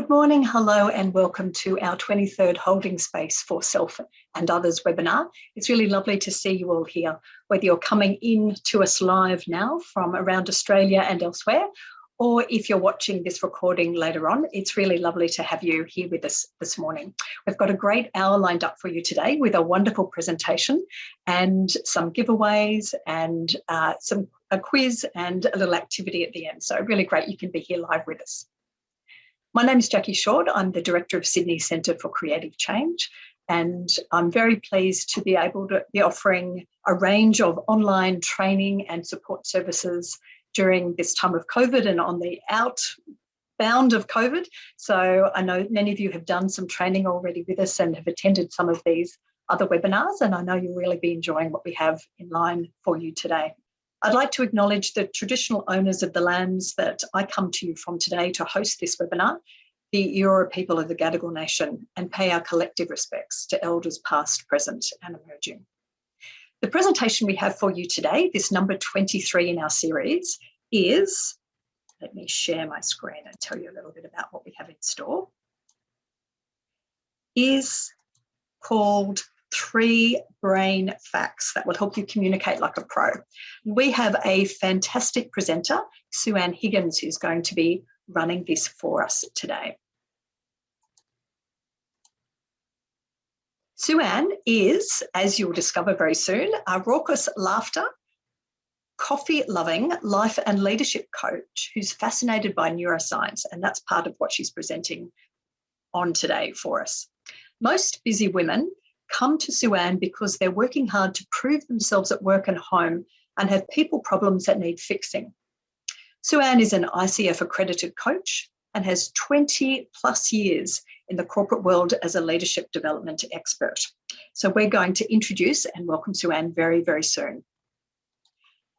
Good morning, hello, and welcome to our 23rd Holding Space for Self and Others webinar. It's really lovely to see you all here, whether you're coming in to us live now from around Australia and elsewhere, or if you're watching this recording later on. It's really lovely to have you here with us this morning. We've got a great hour lined up for you today with a wonderful presentation and some giveaways and a quiz and a little activity at the end. So really great you can be here live with us. My name is Jackie Short. I'm the Director of Sydney Centre for Creative Change, and I'm very pleased to be able to be offering a range of online training and support services during this time of COVID and on the outbound of COVID. So I know many of you have done some training already with us and have attended some of these other webinars, and I know you'll really be enjoying what we have in line for you today. I'd like to acknowledge the traditional owners of the lands that I come to you from today to host this webinar, the Eora people of the Gadigal Nation, and pay our collective respects to elders past, present and emerging. The presentation we have for you today, this number 23 in our series, is, let me share my screen and tell you a little bit about what we have in store, is called 3 brain facts that will help you communicate like a pro. We have a fantastic presenter, Sue-Ann Higgins, who's going to be running this for us today. Sue-Ann is, as you'll discover very soon, a raucous laughter, coffee-loving life and leadership coach who's fascinated by neuroscience, and that's part of what she's presenting on today for us. Most busy women come to Sue-Ann because they're working hard to prove themselves at work and home and have people problems that need fixing. Sue-Ann is an ICF accredited coach and has 20 plus years in the corporate world as a leadership development expert. So we're going to introduce and welcome Sue-Ann very, very soon.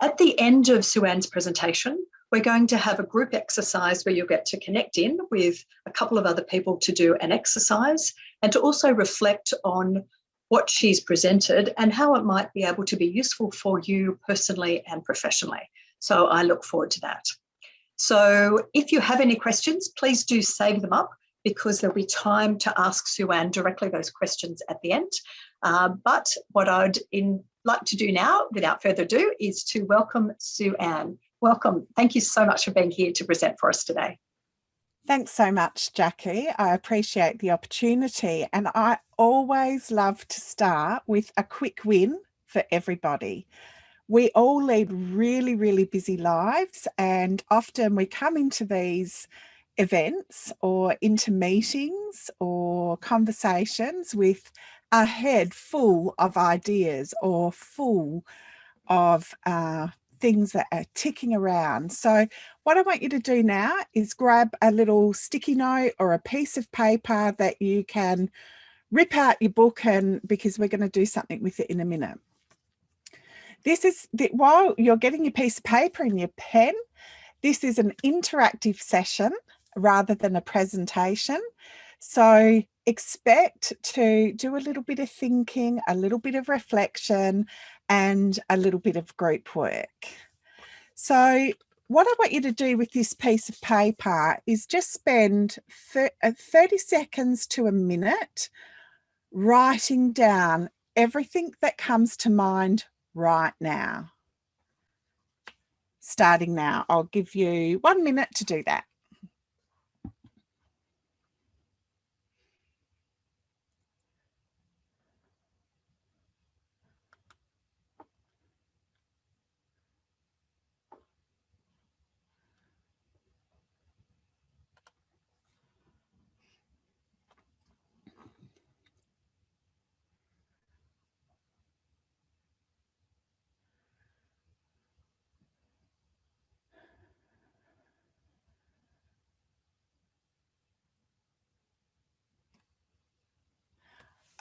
At the end of Sue-Ann's presentation, we're going to have a group exercise where you'll get to connect in with a couple of other people to do an exercise and to also reflect on what she's presented and how it might be able to be useful for you personally and professionally. So I look forward to that. So if you have any questions, please do save them up because there'll be time to ask Sue-Ann directly those questions at the end. But what I'd like to do now, without further ado, is to welcome Sue-Ann. Welcome. Thank you so much for being here to present for us today. Thanks so much, Jackie. I appreciate the opportunity, and I always love to start with a quick win for everybody. We all lead really, really busy lives, and often we come into these events or into meetings or conversations with a head full of ideas or full of things that are ticking around. So what I want you to do now is grab a little sticky note or a piece of paper that you can rip out your book, and because we're going to do something with it in a minute. This is while you're getting your piece of paper and your pen, this is an interactive session rather than a presentation. So expect to do a little bit of thinking, a little bit of reflection, and a little bit of group work. So what I want you to do with this piece of paper is just spend 30 seconds to a minute writing down everything that comes to mind right now. Starting now, I'll give you 1 minute to do that.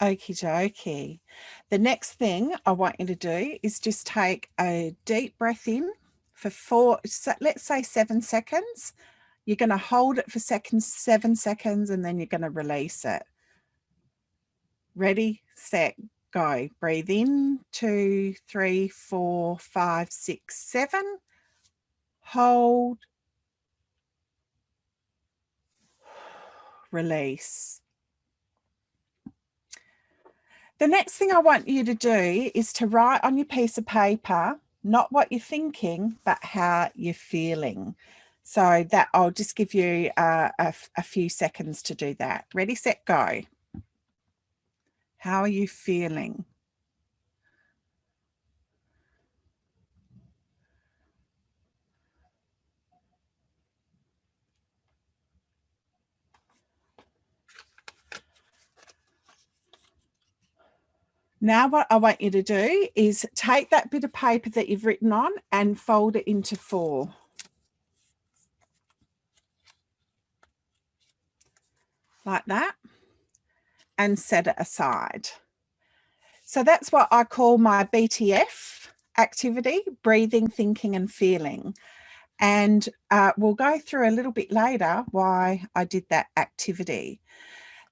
Okie dokie. The next thing I want you to do is just take a deep breath in for let's say 7 seconds. You're going to hold it for 7 seconds, and then you're going to release it. Ready, set, go. Breathe in, 2, 3, 4, 5, 6, 7. Hold. release. The next thing I want you to do is to write on your piece of paper, not what you're thinking, but how you're feeling. So that I'll just give you a few seconds to do that. Ready, set, go. How are you feeling? Now what I want you to do is take that bit of paper that you've written on and fold it into 4. Like that, and set it aside. So that's what I call my BTF activity, breathing, thinking and feeling. And we'll go through a little bit later why I did that activity.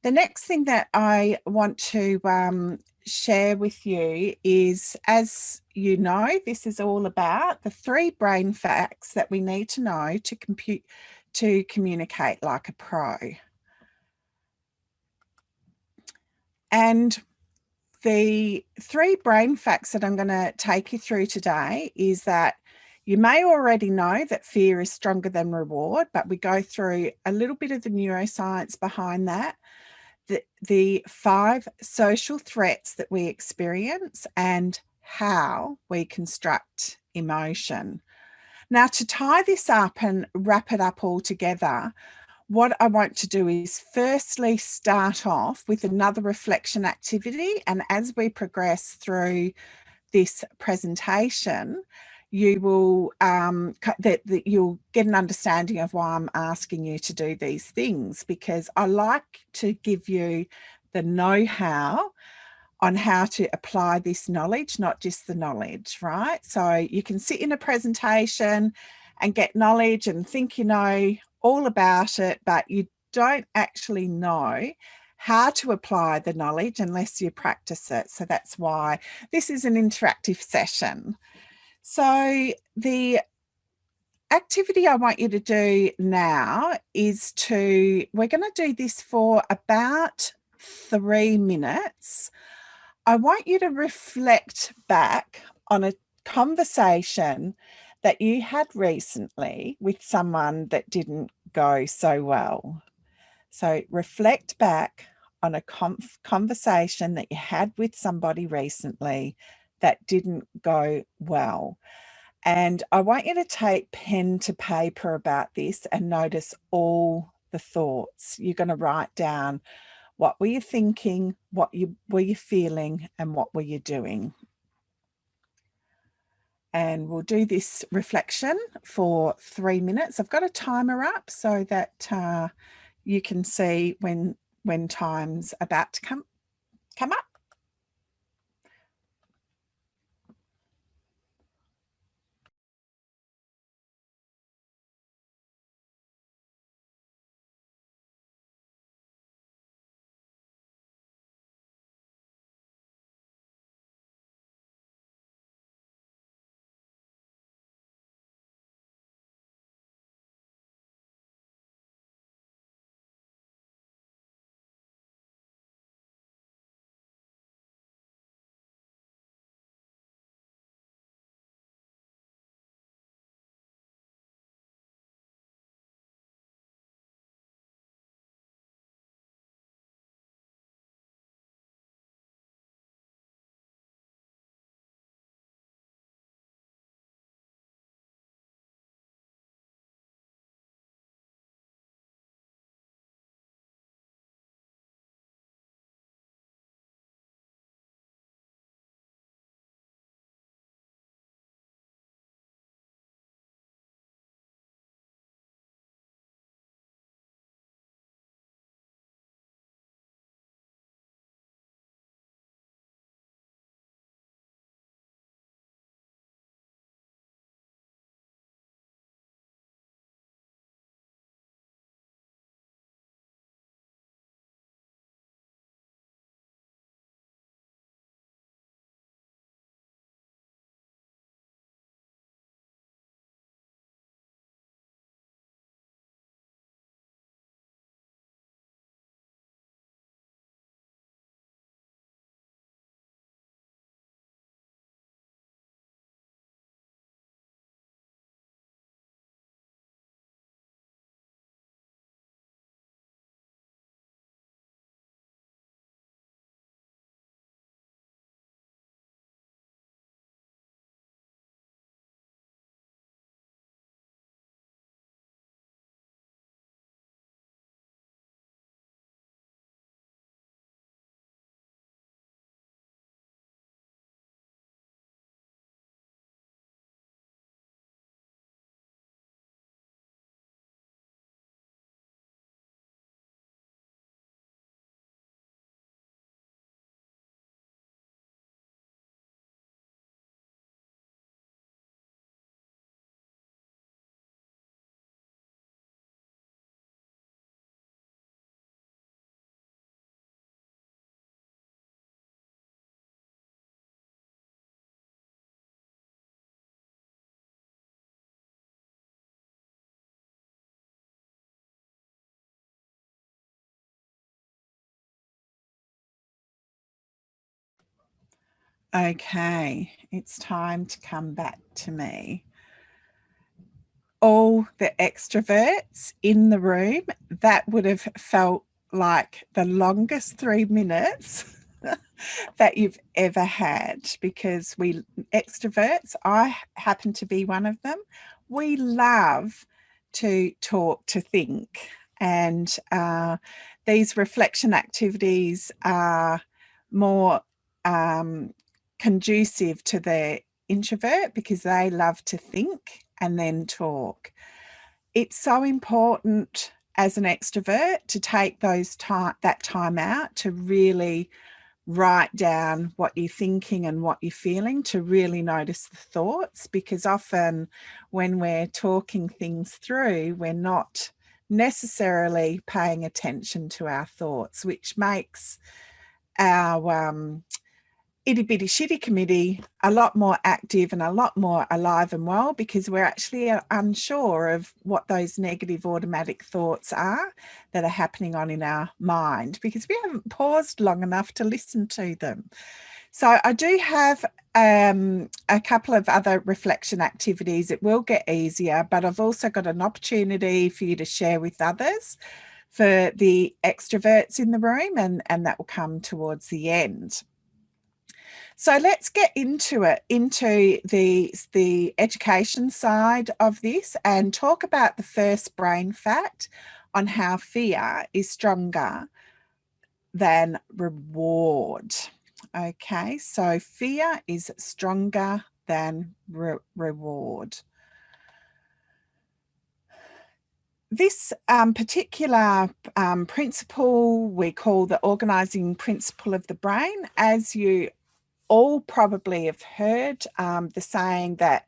The next thing that I want to share with you is, as you know, this is all about the 3 brain facts that we need to know to communicate like a pro. And the 3 brain facts that I'm going to take you through today is that you may already know that fear is stronger than reward, but we go through a little bit of the neuroscience behind that. The 5 social threats that we experience and how we construct emotion. Now, to tie this up and wrap it up all together, what I want to do is firstly start off with another reflection activity. And as we progress through this presentation, you will that you'll get an understanding of why I'm asking you to do these things, because I like to give you the know-how on how to apply this knowledge, not just the knowledge, right? So you can sit in a presentation and get knowledge and think you know all about it, but you don't actually know how to apply the knowledge unless you practice it. So that's why this is an interactive session. So the activity I want you to do now is we're going to do this for about 3 minutes. I want you to reflect back on a conversation that you had recently with someone that didn't go so well. So reflect back on a conversation that you had with somebody recently that didn't go well. And I want you to take pen to paper about this and notice all the thoughts. You're going to write down what were you thinking, what were you feeling, and what were you doing. And we'll do this reflection for 3 minutes. I've got a timer up so that you can see when time's about to come up. Okay, it's time to come back to me. All the extroverts in the room, that would have felt like the longest 3 minutes that you've ever had, because we extroverts, I happen to be one of them, we love to talk, to think, and these reflection activities are more conducive to the introvert because they love to think and then talk. It's so important as an extrovert to take that time out to really write down what you're thinking and what you're feeling, to really notice the thoughts, because often when we're talking things through, we're not necessarily paying attention to our thoughts, which makes our itty bitty shitty committee a lot more active and a lot more alive and well, because we're actually unsure of what those negative automatic thoughts are that are happening on in our mind, because we haven't paused long enough to listen to them. So I do have a couple of other reflection activities. It will get easier, but I've also got an opportunity for you to share with others for the extroverts in the room, and that will come towards the end. So let's get into it, into the education side of this, and talk about the first brain fact on how fear is stronger than reward. Okay, so fear is stronger than reward. This particular principle we call the organizing principle of the brain. As you all probably have heard the saying that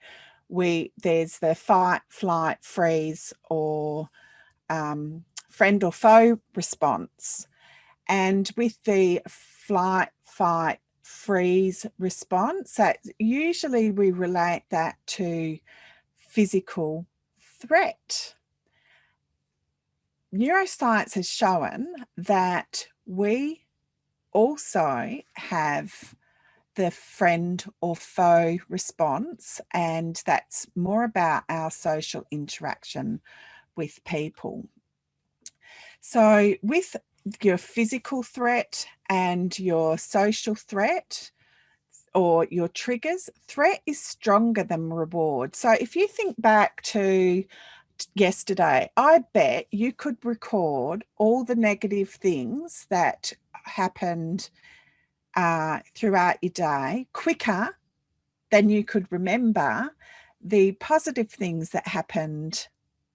there's the fight, flight, freeze, or friend or foe response. And with the flight, fight, freeze response, that usually we relate that to physical threat. Neuroscience has shown that we also have the friend or foe response, and that's more about our social interaction with people. So with your physical threat and your social threat or your triggers, threat is stronger than reward. So if you think back to yesterday, I bet you could record all the negative things that happened throughout your day quicker than you could remember the positive things that happened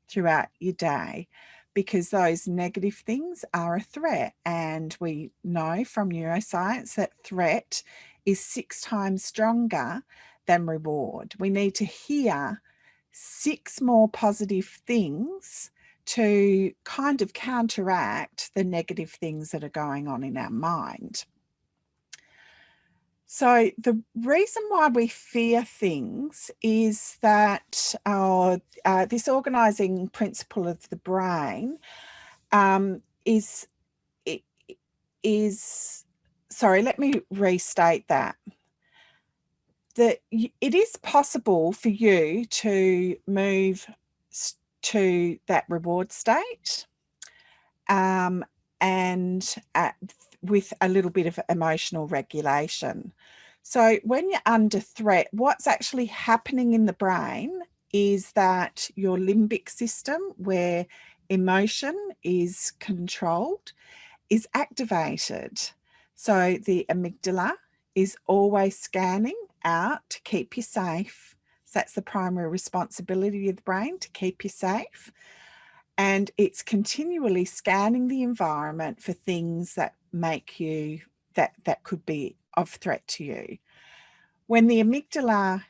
throughout your day, because those negative things are a threat. And we know from neuroscience that threat is 6 times stronger than reward. We need to hear 6 more positive things to kind of counteract the negative things that are going on in our mind. So the reason why we fear things is that this organizing principle of the brain is, sorry, let me restate that. That it is possible for you to move to that reward state and with a little bit of emotional regulation. So when you're under threat, what's actually happening in the brain is that your limbic system, where emotion is controlled, is activated. So the amygdala is always scanning out to keep you safe. So that's the primary responsibility of the brain, to keep you safe. And it's continually scanning the environment for things that make you, that could be of threat to you. When the amygdala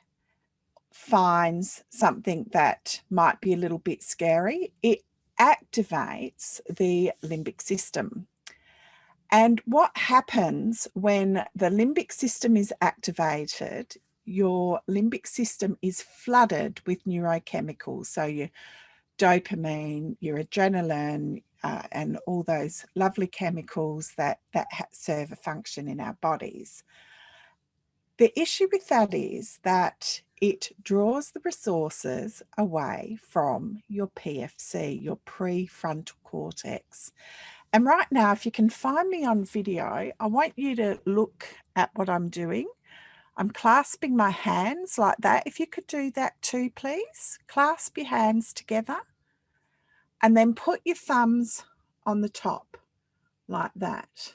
finds something that might be a little bit scary, it activates the limbic system. And what happens when the limbic system is activated, your limbic system is flooded with neurochemicals. So your dopamine, your adrenaline, and all those lovely chemicals that serve a function in our bodies. the issue with that is that it draws the resources away from your PFC, your prefrontal cortex. And right now, if you can find me on video, I want you to look at what I'm doing. I'm clasping my hands like that. If you could do that too, please. Clasp your hands together and then put your thumbs on the top like that.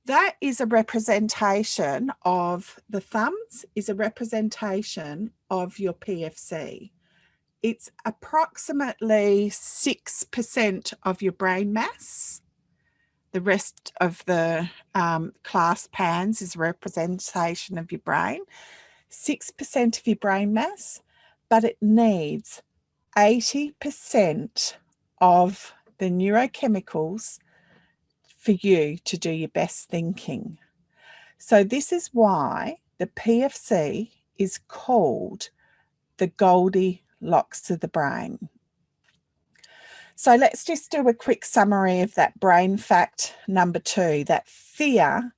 That is a representation of, the thumbs is a representation of your PFC. It's approximately 6% of your brain mass. The rest of the clasp hands is a representation of your brain. 6% of your brain mass, but it needs 80% of the neurochemicals for you to do your best thinking. So this is why the PFC is called the Goldilocks of the brain. So let's just do a quick summary of that brain fact number 2, that fear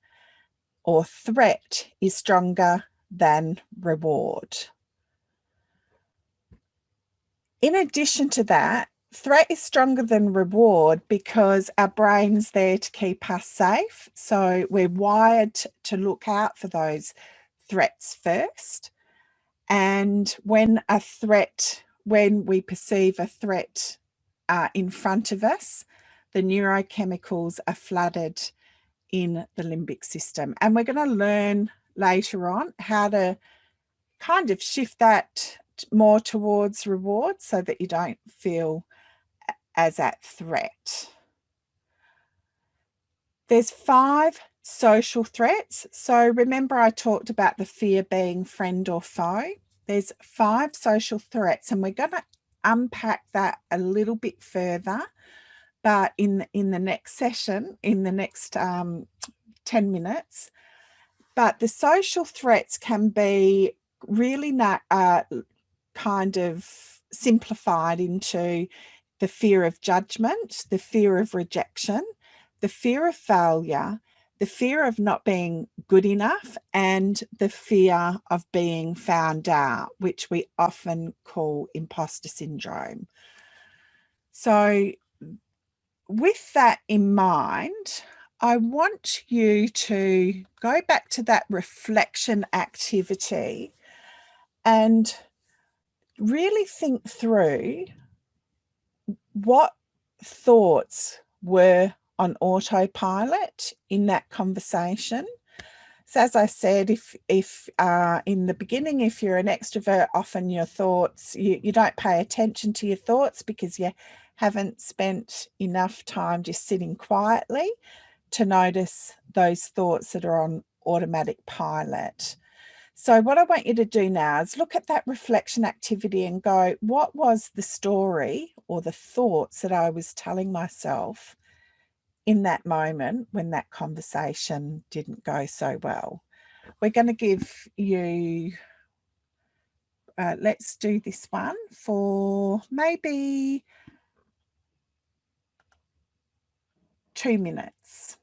or threat is stronger than reward. In addition to that, threat is stronger than reward because our brain's there to keep us safe. So we're wired to look out for those threats first. And when we perceive a threat in front of us, the neurochemicals are flooded in the limbic system. And we're going to learn later on how to kind of shift that more towards reward so that you don't feel as at threat. There's 5 social threats. So remember I talked about the fear being friend or foe. There's 5 social threats, and we're going to unpack that a little bit further, but in the next session, in the next 10 minutes. But the social threats can be really kind of simplified into the fear of judgment, the fear of rejection, the fear of failure, the fear of not being good enough, and the fear of being found out, which we often call imposter syndrome. So with that in mind, I want you to go back to that reflection activity and really think through what thoughts were on autopilot in that conversation. So as I said, if in the beginning, if you're an extrovert, often your thoughts, you don't pay attention to your thoughts because you haven't spent enough time just sitting quietly to notice those thoughts that are on automatic pilot. So what I want you to do now is look at that reflection activity and go, what was the story or the thoughts that I was telling myself in that moment when that conversation didn't go so well? We're going to give you, let's do this one for maybe 2 minutes.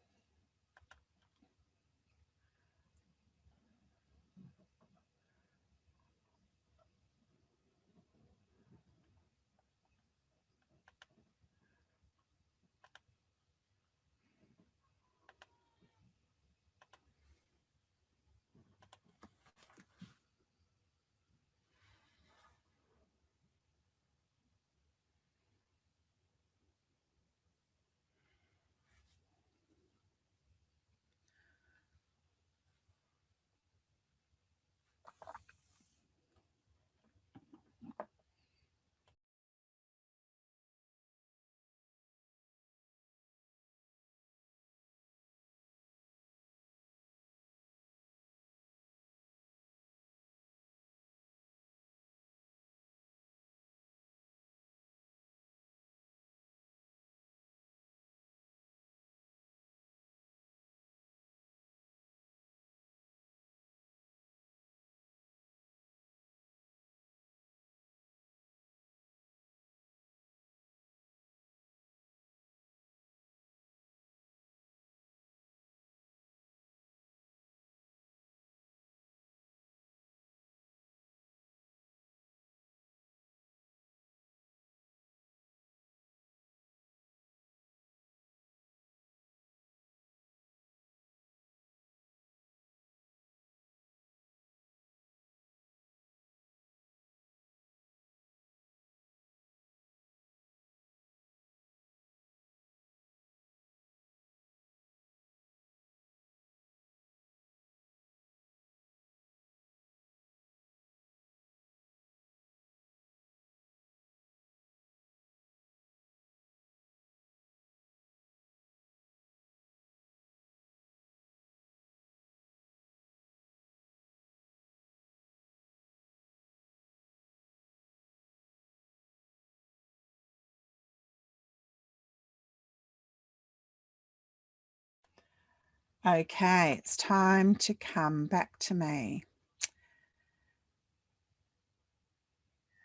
Okay, it's time to come back to me.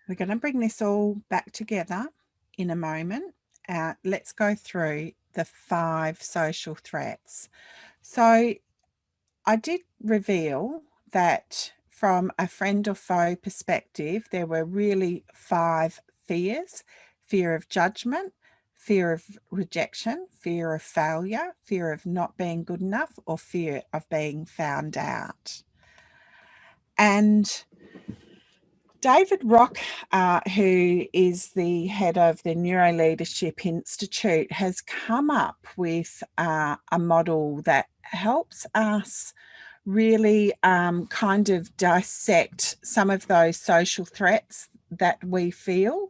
We're going to bring this all back together in a moment. Let's go through the 5 social threats. So I did reveal that from a friend or foe perspective, there were really 5 fears: fear of judgment, fear of rejection, fear of failure, fear of not being good enough, or fear of being found out. And David Rock, who is the head of the Neuro Leadership Institute, has come up with a model that helps us really kind of dissect some of those social threats that we feel.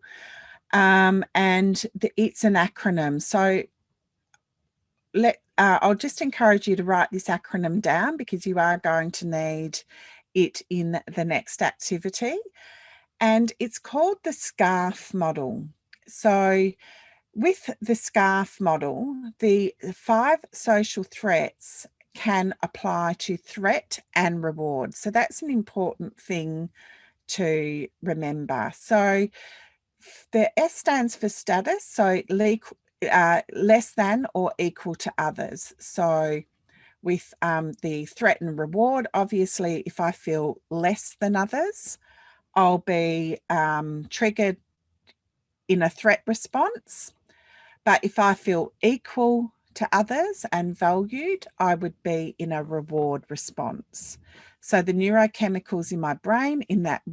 And it's an acronym. So I'll just encourage you to write this acronym down, because you are going to need it in the next activity. And it's called the SCARF model. So with the SCARF model, the 5 social threats can apply to threat and reward. So that's an important thing to remember. So the S stands for status, so less than or equal to others. So with the threat and reward, obviously, if I feel less than others, I'll be triggered in a threat response. But if I feel equal to others and valued, I would be in a reward response. So the neurochemicals in my brain in that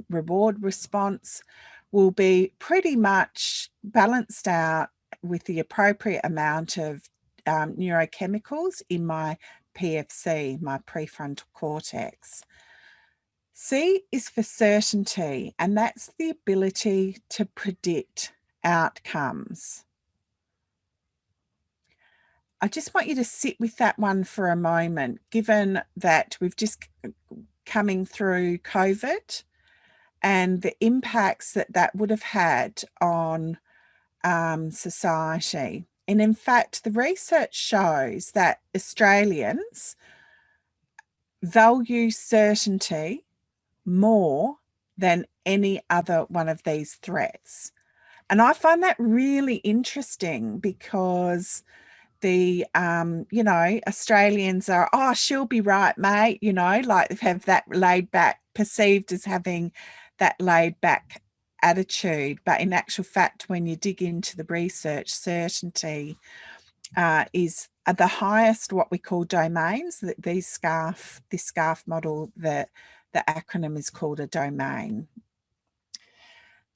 reward response will be pretty much balanced out with the appropriate amount of neurochemicals in my PFC, my prefrontal cortex. C is for certainty, and that's the ability to predict outcomes. I just want you to sit with that one for a moment, given that we've just coming through COVID and the impacts that that would have had on society. And in fact, the research shows that Australians value certainty more than any other one of these threats. And I find that really interesting, because the Australians are, oh, she'll be right, mate, like have that laid back, perceived as having that laid back attitude. But in actual fact, when you dig into the research, certainty is the highest, what we call domains. This SCARF model, the acronym is called a domain.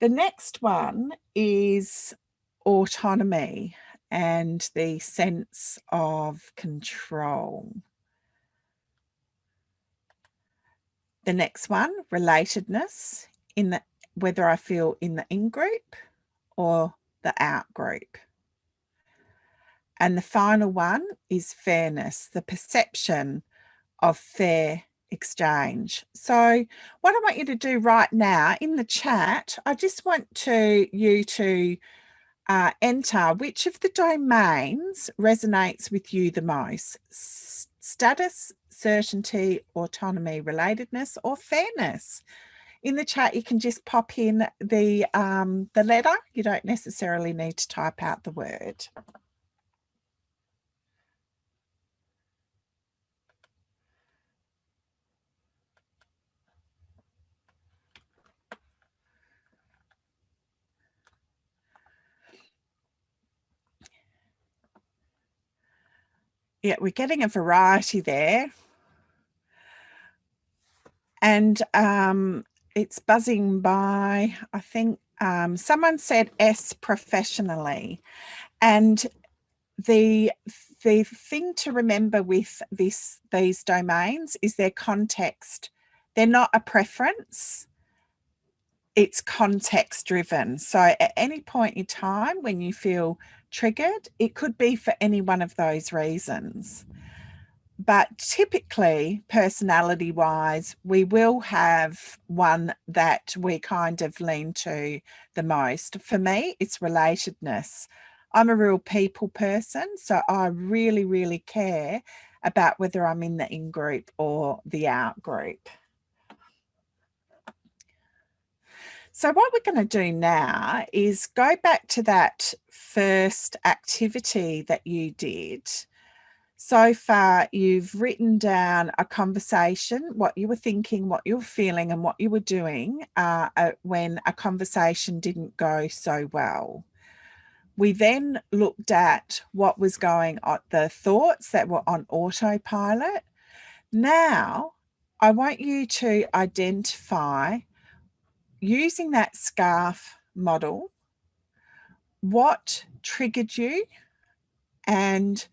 The next one is autonomy and the sense of control. The next one, relatedness, whether I feel in the in-group or the out-group. And the final one is fairness, the perception of fair exchange. So what I want you to do right now in the chat, I just want you to enter which of the domains resonates with you the most: status, certainty, autonomy, relatedness, or fairness. In the chat, you can just pop in the letter. You don't necessarily need to type out the word. Yeah, we're getting a variety there. And it's buzzing by, I think someone said S, professionally. And the thing to remember with these domains is their context. They're not a preference. It's context driven. So at any point in time when you feel triggered, it could be for any one of those reasons. But typically, personality wise, we will have one that we kind of lean to the most. For me, it's relatedness. I'm a real people person, so I really, really care about whether I'm in the in group or the out group. So what we're going to do now is go back to that first activity that you did. So far, you've written down a conversation, what you were thinking, what you were feeling, and what you were doing when a conversation didn't go so well. We then looked at what was going on, the thoughts that were on autopilot. Now, I want you to identify, using that scarf model, what triggered you and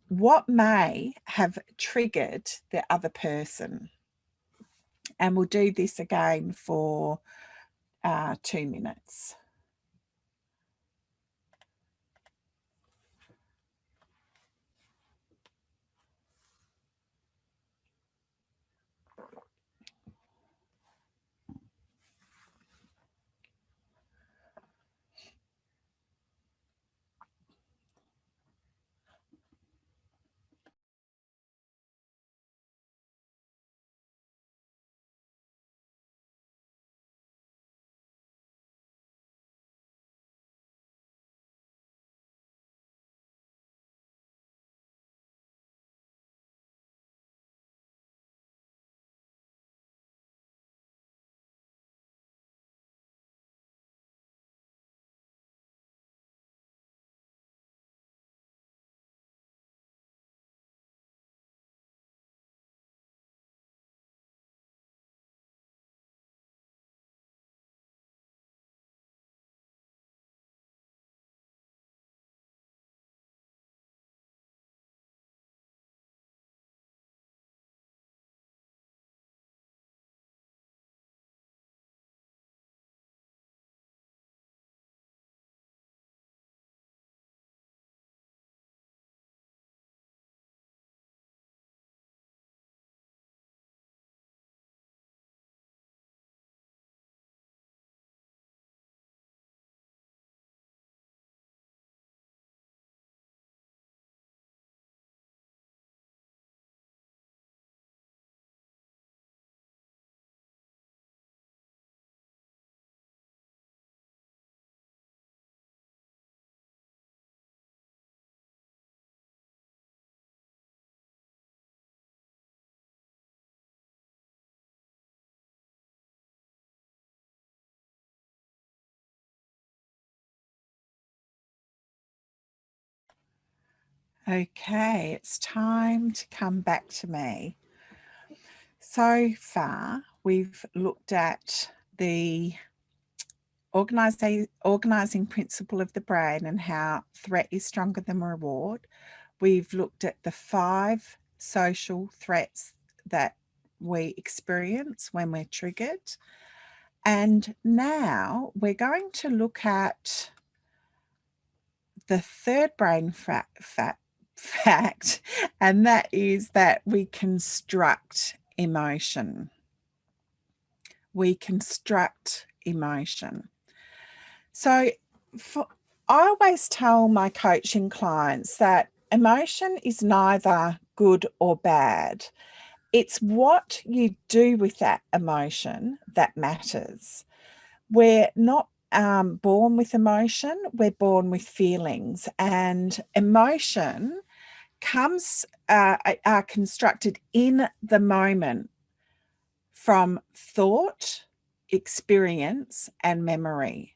what may have triggered the other person. And we'll do this again for 2 minutes. Okay, it's time to come back to me. So far, we've looked at the organizing principle of the brain and how threat is stronger than reward. We've looked at the 5 social threats that we experience when we're triggered. And now we're going to look at the third brain fact, and that is that we construct emotion. We construct emotion. So I always tell my coaching clients that emotion is neither good or bad. It's what you do with that emotion that matters. We're not born with emotion, we're born with feelings, and emotion are constructed in the moment from thought, experience, and memory.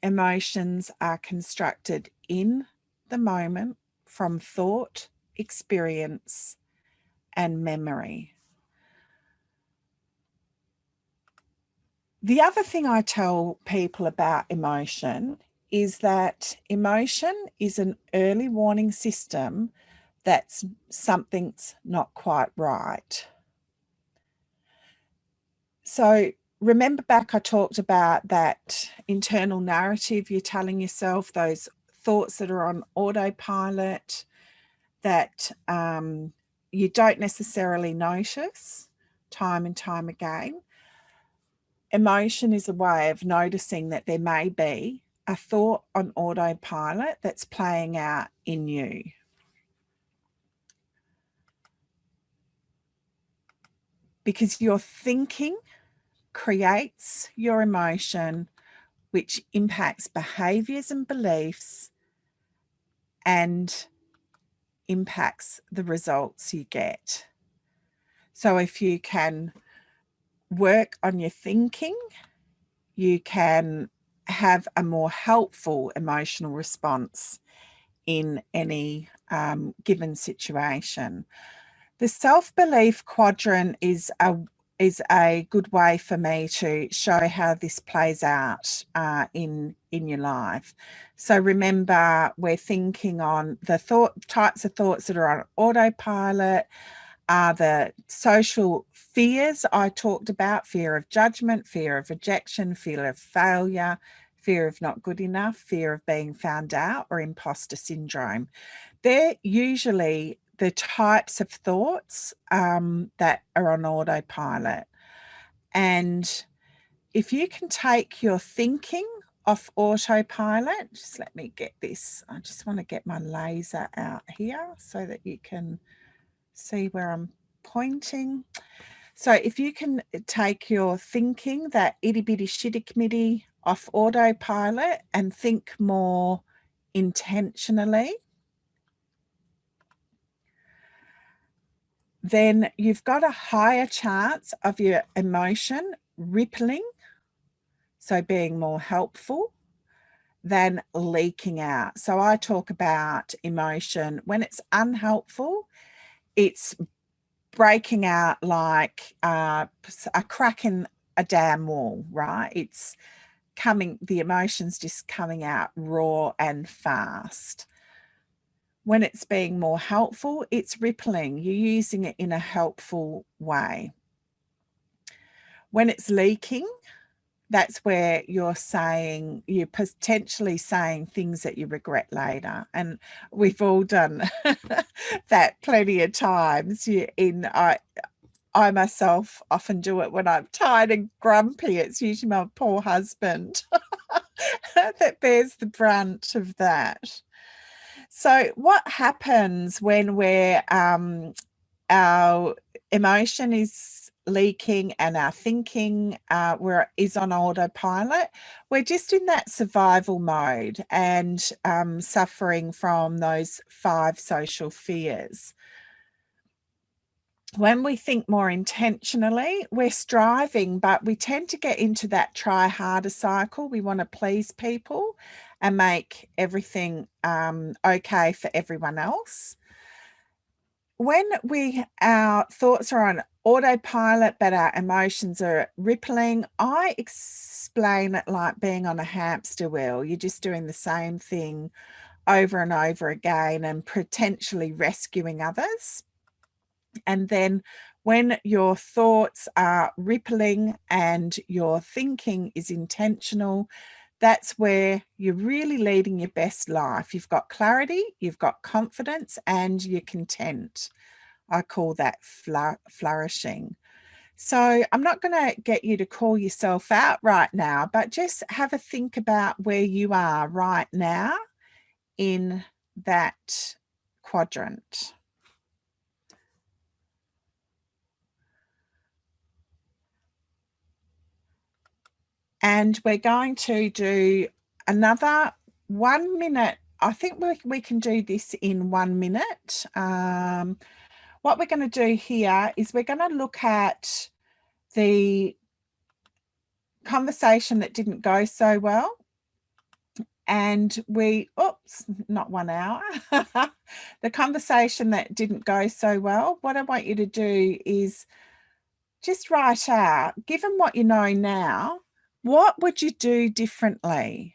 Emotions are constructed in the moment from thought, experience, and memory. The other thing I tell people about emotion is that emotion is an early warning system that something's not quite right. So remember back, I talked about that internal narrative you're telling yourself, those thoughts that are on autopilot that you don't necessarily notice time and time again. Emotion is a way of noticing that there may be a thought on autopilot that's playing out in you. because your thinking creates your emotion, which impacts behaviors and beliefs and impacts the results you get. So if you can work on your thinking, you can have a more helpful emotional response in any given situation. The self-belief quadrant is a good way for me to show how this plays out in your life. So remember, we're thinking on the types of thoughts that are on autopilot are the social fears I talked about: fear of judgment, fear of rejection, fear of failure, fear of not good enough, fear of being found out, or imposter syndrome. They're usually the types of thoughts that are on autopilot. And if you can take your thinking off autopilot, just let me get this. I just want to get my laser out here so that you can see where I'm pointing. So if you can take your thinking, that itty bitty shitty committee, off autopilot and think more intentionally, then you've got a higher chance of your emotion rippling, so being more helpful, than leaking out. So I talk about emotion when it's unhelpful, it's breaking out like a crack in a damn wall, right? It's coming, the emotion's just coming out raw and fast. When it's being more helpful, it's rippling. You're using it in a helpful way. When it's leaking, that's where you're potentially saying things that you regret later. And we've all done that plenty of times. I myself often do it when I'm tired and grumpy. It's usually my poor husband that bears the brunt of that. So what happens when our emotion is leaking and our thinking is on autopilot? We're just in that survival mode and suffering from those 5 social fears. When we think more intentionally, we're striving, but we tend to get into that try harder cycle. We want to please people and make everything okay for everyone else. When our thoughts are on autopilot, but our emotions are rippling, I explain it like being on a hamster wheel. You're just doing the same thing over and over again and potentially rescuing others. And then when your thoughts are rippling and your thinking is intentional, that's where you're really leading your best life. You've got clarity, you've got confidence, and you're content. I call that flourishing. So I'm not going to get you to call yourself out right now, but just have a think about where you are right now in that quadrant. And we're going to do another 1 minute. I think we can do this in 1 minute. What we're going to do here is we're going to look at the conversation that didn't go so well. And not 1 hour. The conversation that didn't go so well. What I want you to do is just write out, given what you know now, what would you do differently?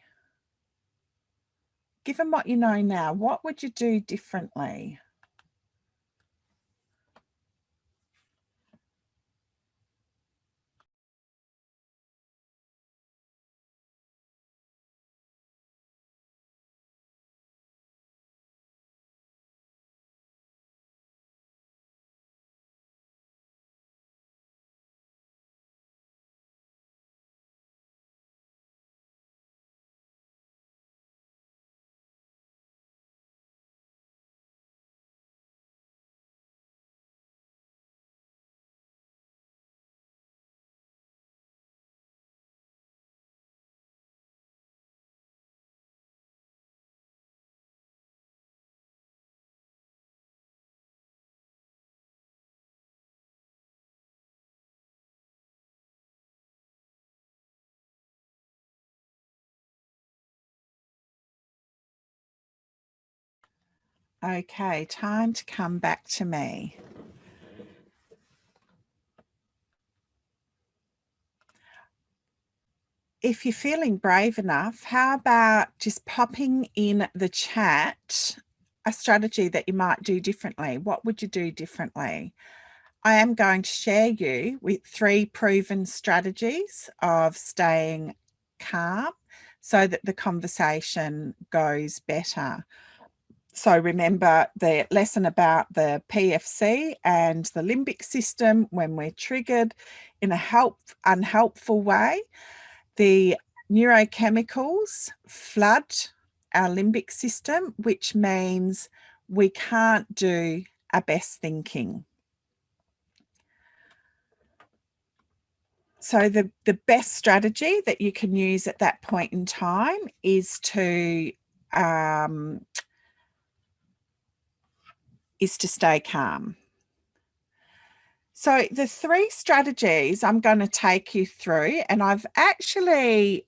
Given what you know now, what would you do differently? Okay, time to come back to me. If you're feeling brave enough, how about just popping in the chat a strategy that you might do differently? What would you do differently? I am going to share you with 3 proven strategies of staying calm so that the conversation goes better. So remember the lesson about the PFC and the limbic system when we're triggered in a unhelpful way. The neurochemicals flood our limbic system, which means we can't do our best thinking. So the best strategy that you can use at that point in time is to stay calm. So the 3 strategies I'm going to take you through, and I've actually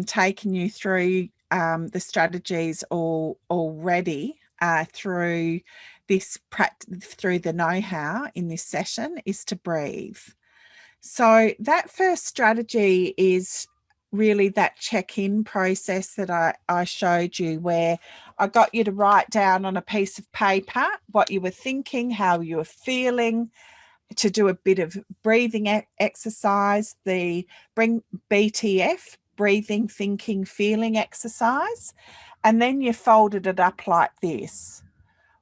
taken you through the strategies already through the know-how in this session, is to breathe. So that first strategy is really that check-in process that I showed you, where I got you to write down on a piece of paper what you were thinking, how you were feeling, to do a bit of breathing exercise, the BTF, breathing, thinking, feeling exercise, and then you folded it up like this.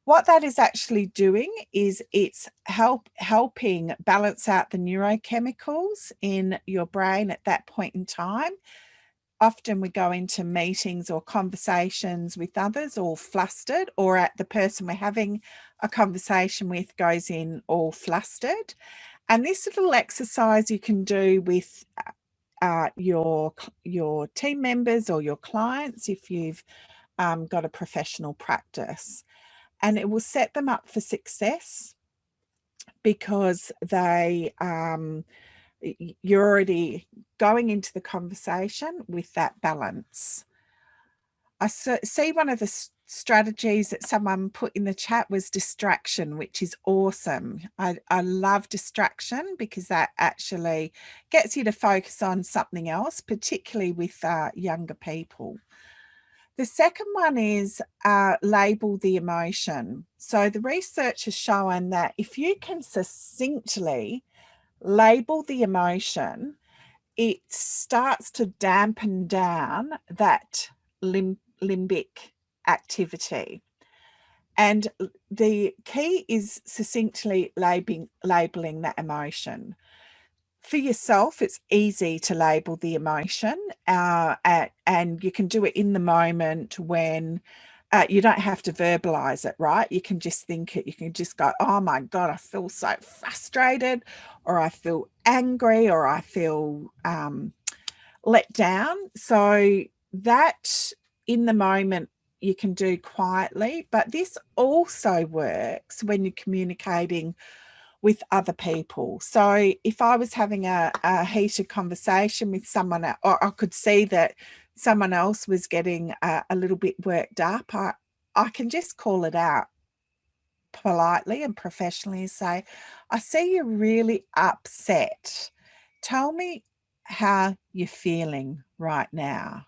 What that is actually doing is it's helping balance out the neurochemicals in your brain at that point in time. Often we go into meetings or conversations with others all flustered, or at the person we're having a conversation with goes in all flustered. And this little exercise you can do with your team members or your clients if you've got a professional practice. And it will set them up for success because you're already going into the conversation with that balance. I see one of the strategies that someone put in the chat was distraction, which is awesome. I love distraction because that actually gets you to focus on something else, particularly with younger people. The second one is label the emotion. So the research has shown that if you can succinctly label the emotion, it starts to dampen down that limbic activity. And the key is succinctly labeling that emotion. For yourself, it's easy to label the emotion, and you can do it in the moment when you don't have to verbalize it, right? You can just think it. You can just go, oh my God, I feel so frustrated, or I feel angry, or I feel let down. So that in the moment you can do quietly, but this also works when you're communicating with other people. So if I was having a heated conversation with someone, or I could see that someone else was getting a little bit worked up, I can just call it out politely and professionally and say, I see you're really upset. Tell me how you're feeling right now.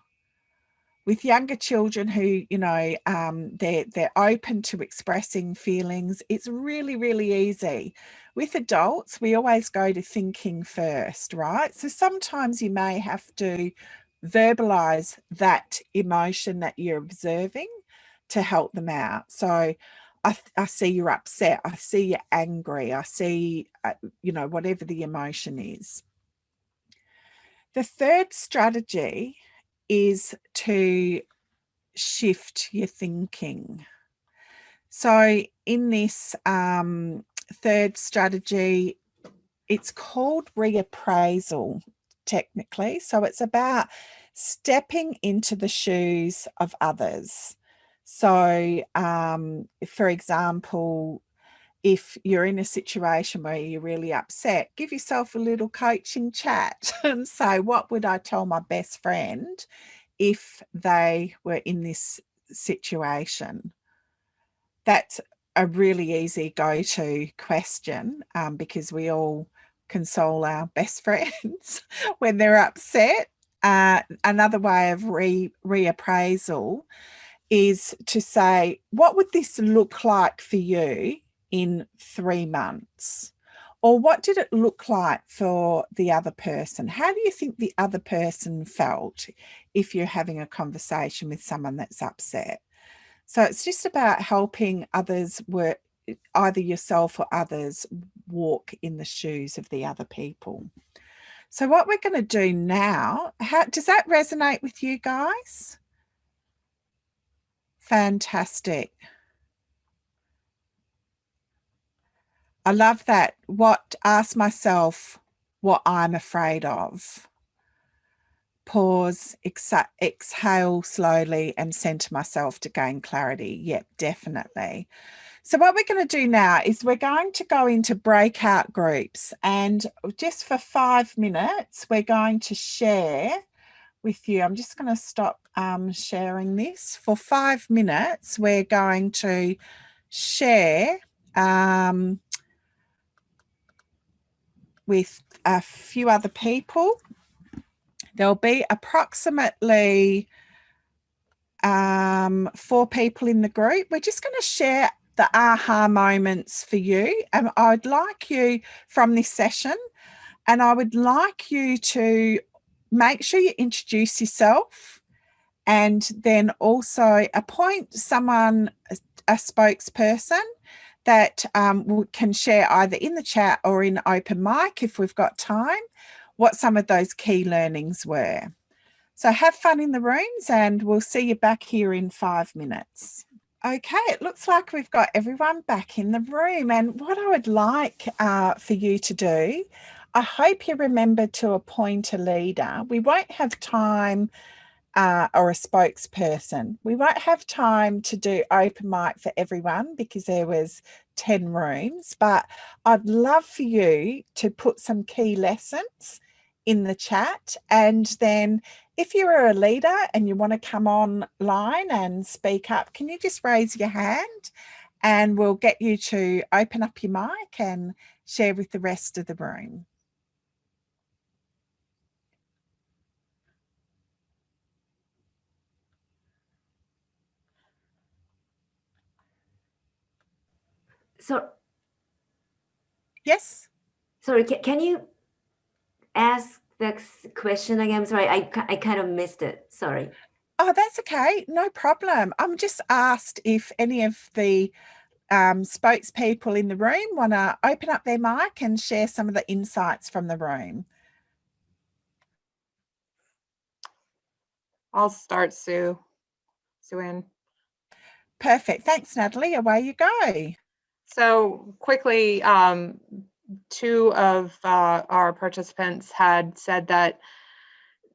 With younger children who, they're open to expressing feelings, it's really, really easy. With adults, we always go to thinking first, right? So sometimes you may have to verbalize that emotion that you're observing to help them out. So I see you're upset. I see you're angry. I see, whatever the emotion is. The third strategy is to shift your thinking. So in this third strategy, it's called reappraisal technically. So it's about stepping into the shoes of others. So for example, if you're in a situation where you're really upset, give yourself a little coaching chat and say, what would I tell my best friend if they were in this situation? That's a really easy go-to question, because we all console our best friends when they're upset. Another way of reappraisal is to say, what would this look like for you in 3 months? Or what did it look like for the other person? How do you think the other person felt if you're having a conversation with someone that's upset? So it's just about helping others work, either yourself or others, walk in the shoes of the other people. So what we're going to do now, does that resonate with you guys? Fantastic. I love that. Ask myself what I'm afraid of. Pause, exhale slowly and center myself to gain clarity. Yep, definitely. So what we're going to do now is we're going to go into breakout groups, and just for 5 minutes, we're going to share with you. I'm just going to stop sharing this. For 5 minutes, we're going to share with a few other people. There'll be approximately 4 people in the group. We're just going to share the aha moments for you. And I'd like you from this session, and I would like you to make sure you introduce yourself, and then also appoint someone, a spokesperson, that can share either in the chat or in open mic, if we've got time, what some of those key learnings were. So have fun in the rooms, and we'll see you back here in 5 minutes. Okay, it looks like we've got everyone back in the room. And what I would like for you to do, I hope you remember to appoint a leader. We won't have time, or a spokesperson. We won't have time to do open mic for everyone because there was 10 rooms, but I'd love for you to put some key lessons in the chat. And then if you're a leader and you want to come online and speak up, can you just raise your hand and we'll get you to open up your mic and share with the rest of the room. So, yes. Sorry, can you ask the question again? Sorry, I kind of missed it. Sorry. Oh, that's okay. No problem. I'm just asked if any of the spokespeople in the room want to open up their mic and share some of the insights from the room. I'll start, Sue-Ann. Perfect. Thanks, Natalie. Away you go. So quickly, 2 of our participants had said that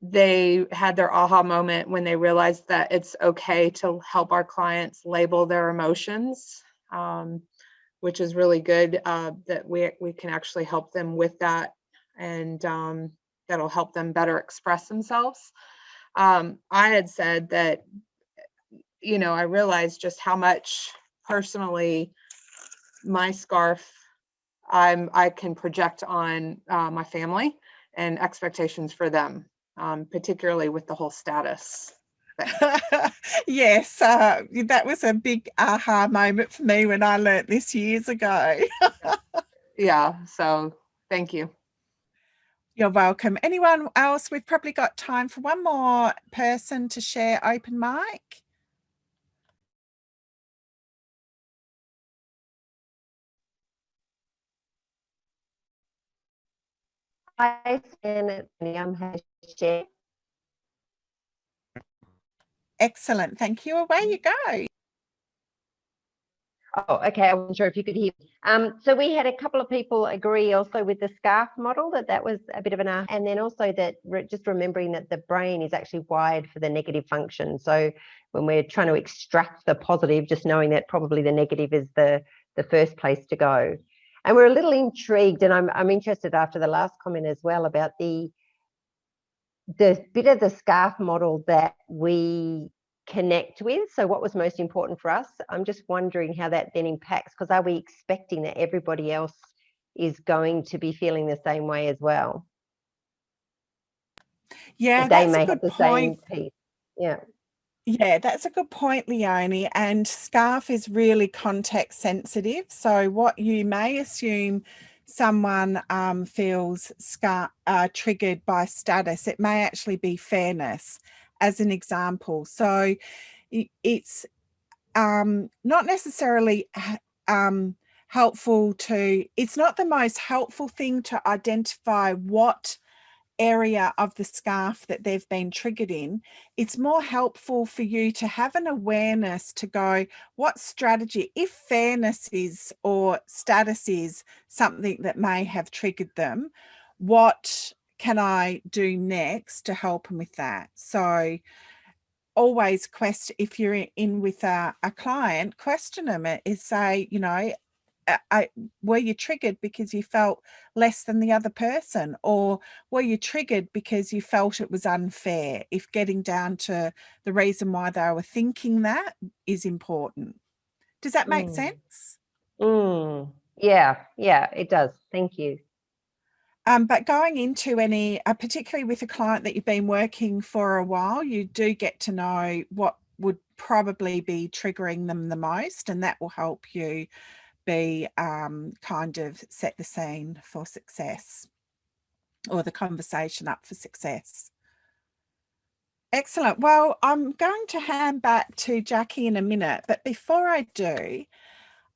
they had their aha moment when they realized that it's okay to help our clients label their emotions, which is really good, that we can actually help them with that, and that'll help them better express themselves. I had said that, I realized just how much personally my scarf I can project on my family and expectations for them, particularly with the whole status thing. Yes, that was a big aha moment for me when I learnt this years ago. Yeah, so thank you. You're welcome. Anyone else? We've probably got time for one more person to share open mic. Hi, Stan. I'm share. Excellent. Thank you. Away you go. Oh, okay. I wasn't sure if you could hear me. So we had a couple of people agree also with the scarf model that was a bit of an and then also that just remembering that the brain is actually wired for the negative function. So when we're trying to extract the positive, just knowing that probably the negative is the first place to go. And we're a little intrigued, and I'm interested after the last comment as well about the bit of the scarf model that we connect with. So what was most important for us? I'm just wondering how that then impacts, because are we expecting that everybody else is going to be feeling the same way as well? Yeah, That they that's may a have good the point. same piece. Yeah. Yeah, that's a good point, Leonie. And SCARF is really context sensitive. So what you may assume someone feels triggered by status, it may actually be fairness, as an example. So it's not necessarily helpful to, it's not the most helpful thing to identify what area of the scarf that they've been triggered in. It's more helpful for you to have an awareness to go, what strategy, if fairness is or status is something that may have triggered them, what can I do next to help them with that? So always question, if you're in with a client, question them, is say, you know, were you triggered because you felt less than the other person, or were you triggered because you felt it was unfair? If getting down to the reason why they were thinking that is important. Does that make sense? Yeah, it does. Thank you. But going into any, particularly with a client that you've been working for a while, you do get to know what would probably be triggering them the most, and that will help you be kind of set the scene for success, or the conversation up for success. Excellent. Well, I'm going to hand back to Jackie in a minute, but before I do,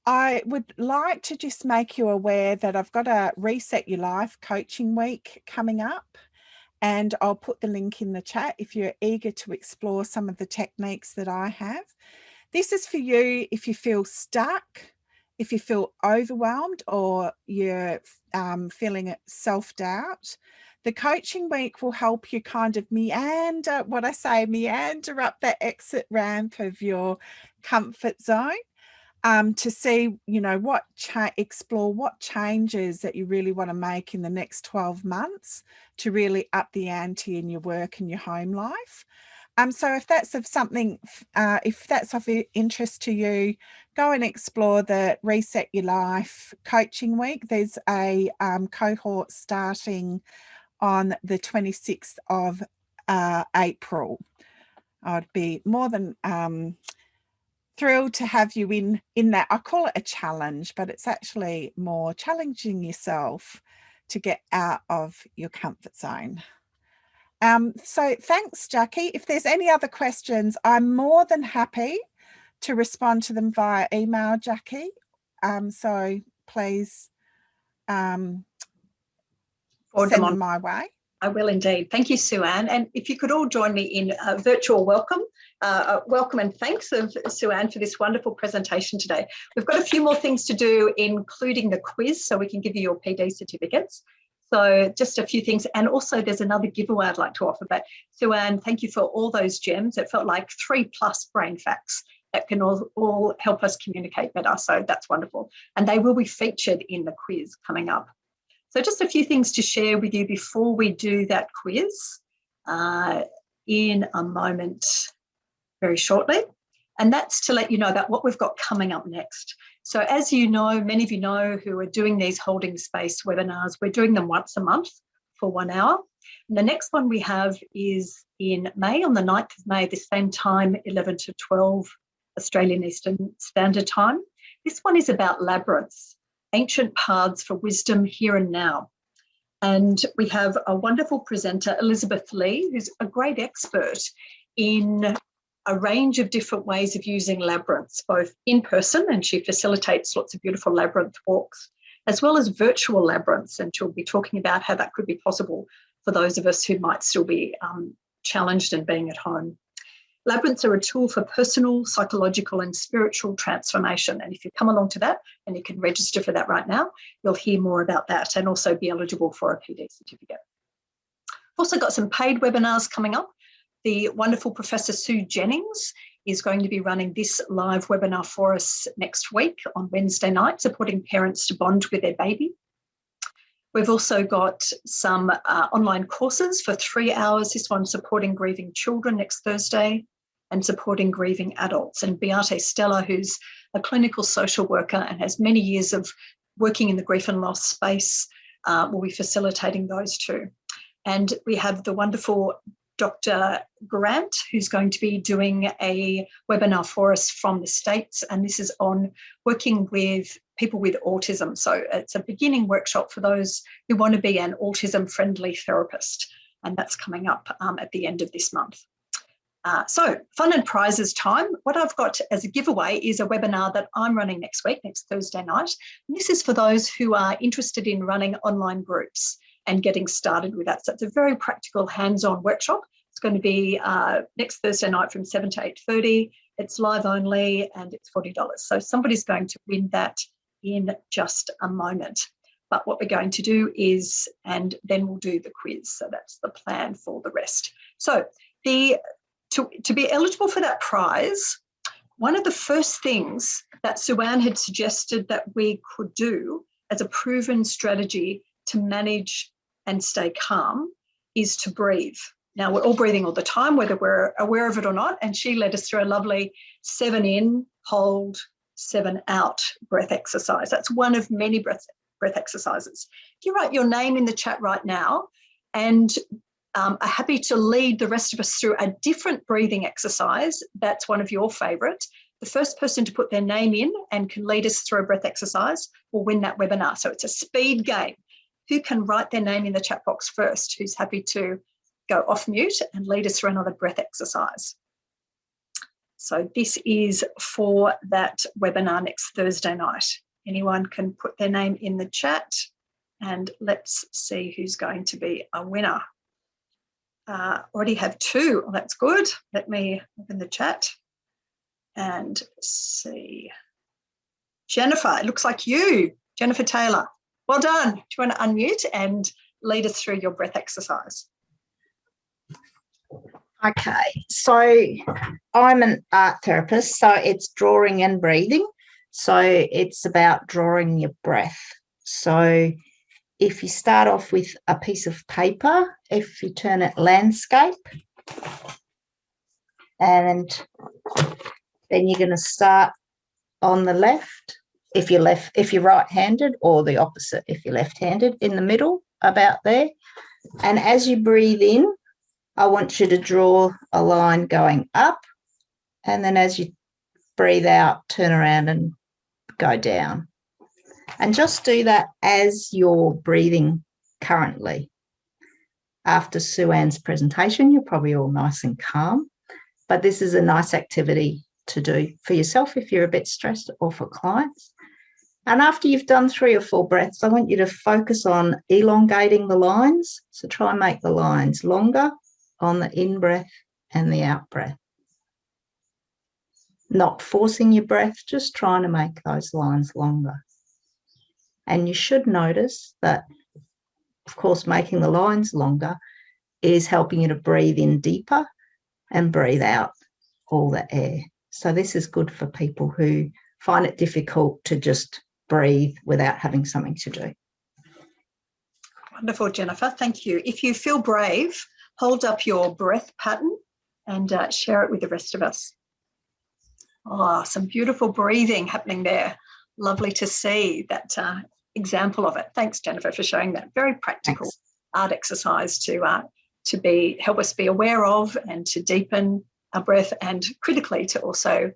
I would like to just make you aware that I've got a Reset Your Life coaching week coming up, and I'll put the link in the chat if you're eager to explore some of the techniques that I have. This is for you if you feel stuck, if you feel overwhelmed, or you're feeling self-doubt. The coaching week will help you kind of meander up that exit ramp of your comfort zone, to see, you know, explore what changes that you really want to make in the next 12 months to really up the ante in your work and your home life. So if that's of something, if that's of interest to you, go and explore the Reset Your Life coaching week. There's a cohort starting on the 26th of April. I'd be more than thrilled to have you in that. I call it a challenge, but it's actually more challenging yourself to get out of your comfort zone. So thanks, Jackie. If there's any other questions, I'm more than happy to respond to them via email, Jackie. So please send them my way. I will indeed. Thank you, Sue-Ann. And if you could all join me in a virtual welcome and thanks of Sue-Ann for this wonderful presentation today. We've got a few more things to do, including the quiz, so we can give you your PD certificates. So just a few things. And also there's another giveaway I'd like to offer. But Sue-Ann, thank you for all those gems. It felt like 3+ brain facts that can all help us communicate better. So that's wonderful. And they will be featured in the quiz coming up. So just a few things to share with you before we do that quiz in a moment, very shortly. And that's to let you know about what we've got coming up next. So as you know, many of you know who are doing these holding space webinars, we're doing them once a month for 1 hour. And the next one we have is in May, on the 9th of May, the same time, 11 to 12 Australian Eastern Standard Time. This one is about labyrinths, ancient paths for wisdom here and now. And we have a wonderful presenter, Elizabeth Lee, who's a great expert in a range of different ways of using labyrinths, both in person, and she facilitates lots of beautiful labyrinth walks, as well as virtual labyrinths. And she'll be talking about how that could be possible for those of us who might still be challenged in being at home. Labyrinths are a tool for personal, psychological and spiritual transformation. And if you come along to that, and you can register for that right now, you'll hear more about that and also be eligible for a PD certificate. Also got some paid webinars coming up. The wonderful Professor Sue Jennings is going to be running this live webinar for us next week on Wednesday night, supporting parents to bond with their baby. We've also got some online courses for 3 hours, this one supporting grieving children next Thursday, and supporting grieving adults. And Beate Stella, who's a clinical social worker and has many years of working in the grief and loss space, will be facilitating those two. And we have the wonderful Dr. Grant, who's going to be doing a webinar for us from the States, and this is on working with people with autism. So it's a beginning workshop for those who want to be an autism-friendly therapist, and that's coming up at the end of this month. So fun and prizes time. What I've got as a giveaway is a webinar that I'm running next week, next Thursday night. And this is for those who are interested in running online groups and getting started with that. So it's a very practical hands-on workshop. It's going to be next Thursday night from 7 to 8:30. It's live only and it's $40. So somebody's going to win that in just a moment. But what we're going to do is, and then we'll do the quiz. So that's the plan for the rest. So to be eligible for that prize, one of the first things that Sue-Ann had suggested that we could do as a proven strategy to manage and stay calm is to breathe. Now, we're all breathing all the time, whether we're aware of it or not, and she led us through a lovely 7 in, hold, 7 out breath exercise. That's one of many breath exercises. If you write your name in the chat right now and are happy to lead the rest of us through a different breathing exercise, that's one of your favourite. The first person to put their name in and can lead us through a breath exercise will win that webinar. So it's a speed game. Who can write their name in the chat box first? Who's happy to go off mute and lead us through another breath exercise? So this is for that webinar next Thursday night. Anyone can put their name in the chat and let's see who's going to be a winner. Already have 2. Well, that's good. Let me open the chat and see. Jennifer, it looks like you, Jennifer Taylor. Well done. Do you want to unmute and lead us through your breath exercise? Okay, so I'm an art therapist, so it's drawing and breathing. So it's about drawing your breath. So if you start off with a piece of paper, if you turn it landscape, and then you're going to start on the left, if you're right-handed, or the opposite if you're left-handed, in the middle, about there. And as you breathe in, I want you to draw a line going up, and then as you breathe out, turn around and go down. And just do that as you're breathing currently. After Sue-Ann's presentation, you're probably all nice and calm, but this is a nice activity to do for yourself if you're a bit stressed, or for clients. And after you've done 3 or 4 breaths, I want you to focus on elongating the lines. So try and make the lines longer on the in-breath and the out-breath. Not forcing your breath, just trying to make those lines longer. And you should notice that, of course, making the lines longer is helping you to breathe in deeper and breathe out all the air. So this is good for people who find it difficult to just breathe without having something to do. Wonderful, Jennifer. Thank you. If you feel brave, hold up your breath pattern and share it with the rest of us. Oh, some beautiful breathing happening there. Lovely to see that example of it. Thanks, Jennifer, for showing that. Very practical art exercise to help us be aware of and to deepen our breath, and critically to also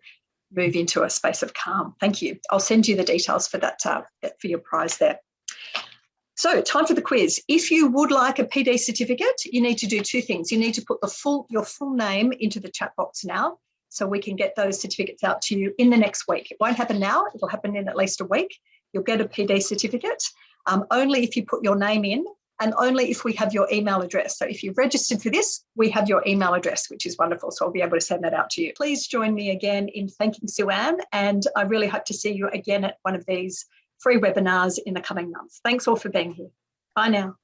move into a space of calm. Thank you. I'll send you the details for that for your prize there. So time for the quiz. If you would like a PD certificate, you need to do 2 things. You need to put your full name into the chat box now, so we can get those certificates out to you in the next week. It won't happen now. It'll happen in at least a week. You'll get a PD certificate only if you put your name in, and only if we have your email address. So if you've registered for this, we have your email address, which is wonderful. So I'll be able to send that out to you. Please join me again in thanking Sue-Ann, and I really hope to see you again at one of these free webinars in the coming months. Thanks all for being here. Bye now.